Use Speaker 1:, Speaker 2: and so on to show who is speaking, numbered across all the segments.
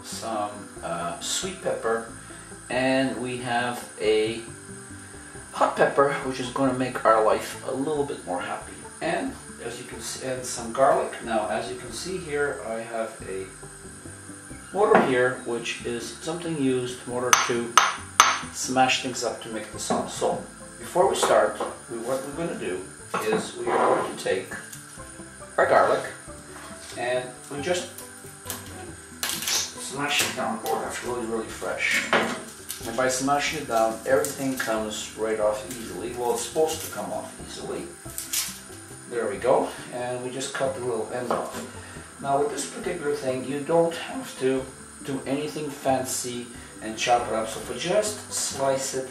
Speaker 1: some sweet pepper, and we have a hot pepper, which is going to make our life a little bit more happy. And as you can see, and some garlic. Now, as you can see here, I have a mortar here, which is something used in order to smash things up to make the sauce. So before we start, what we're going to do is we are going to take our garlic and we just smash it down. Oh, that's really fresh. And by smashing it down, everything comes right off easily. Well, it's supposed to come off easily. There we go. And we just cut the little end off. Now with this particular thing, you don't have to do anything fancy and chop it up. So if you just slice it,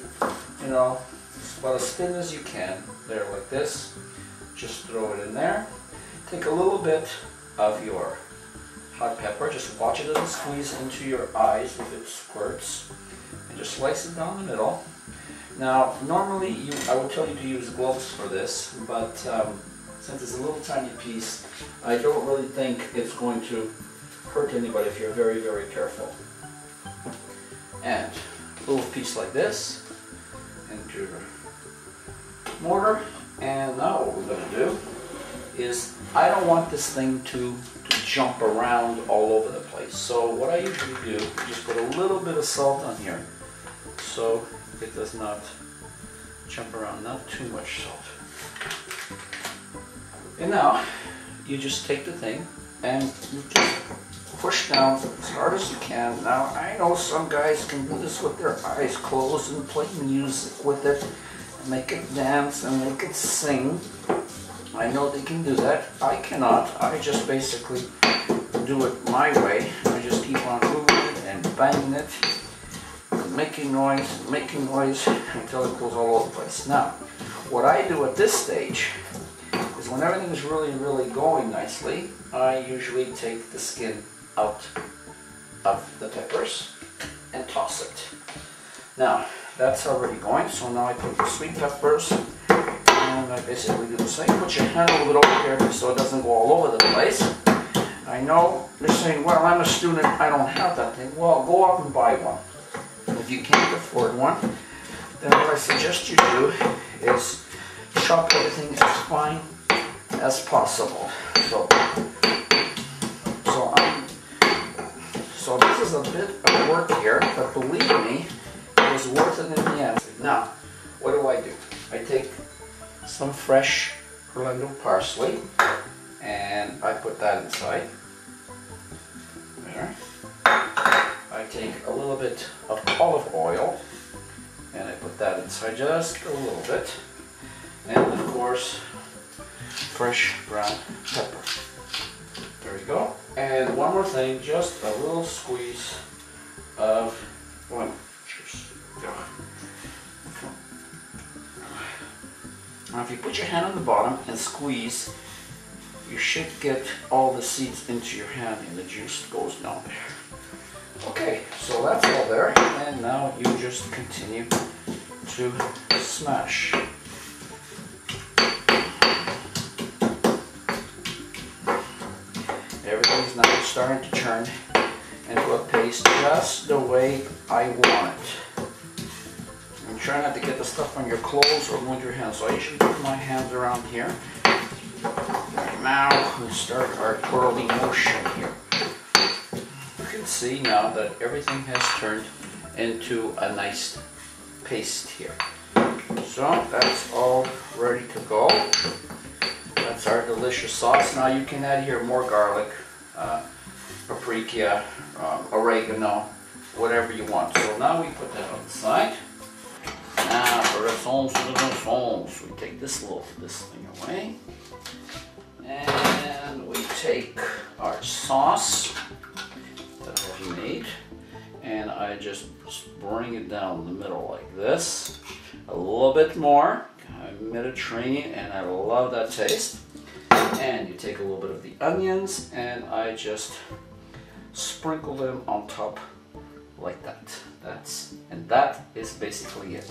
Speaker 1: you know, about as thin as you can, there like this, just throw it in there. Take a little bit of your hot pepper, just watch it doesn't squeeze into your eyes if it squirts, and just slice it down the middle. Now normally I would tell you to use gloves for this, but since it's a little tiny piece, I don't really think it's going to hurt anybody if you're very careful. And a little piece like this into the mortar. And now what we're going to do is, I don't want this thing to jump around all over the place. So what I usually do is just put a little bit of salt on here so it does not jump around, not too much salt. And now you just take the thing and you just push down as hard as you can. Now I know some guys can do this with their eyes closed and play music with it and make it dance and make it sing. I know they can do that. I cannot. I just basically do it my way. I just keep on moving it and banging it, making noise until it goes all over the place. Now, what I do at this stage is when everything is really going nicely, I usually take the skin out of the peppers and toss it. Now, that's already going, so now I put the sweet peppers. And I basically do the same. Put your hand a little bit over here so it doesn't go all over the place. I know you're saying, well, I'm a student, I don't have that thing. Well, go out and buy one. If you can't afford one, then what I suggest you do is chop everything as fine as possible. So this is a bit of work here, but believe me, it was worth it in the end. Now, what do? I take some fresh Orlando parsley and I put that inside. There. I take a little bit of olive oil and I put that inside just a little bit. And of course, fresh ground pepper. There we go. And one more thing, just a little squeeze of lemon juice. Now if you put your hand on the bottom and squeeze, you should get all the seeds into your hand and the juice goes down there. Okay, so that's all there, and now you just continue to smash. Everything's now starting to turn into a paste just the way I want it. And try not to get the stuff on your clothes or on your hands. So I usually put my hands around here. Right now, we start our twirling motion here. You can see now that everything has turned into a nice paste here. So that's all ready to go. That's our delicious sauce. Now you can add here more garlic, paprika, oregano, whatever you want. So now we put that on the side. Now for the sauce, we take this thing away. And we take our sauce that I've made. And I just bring it down the middle like this. A little bit more. I'm Mediterranean and I love that taste. And you take a little bit of the onions and I just sprinkle them on top like that. And that is basically it.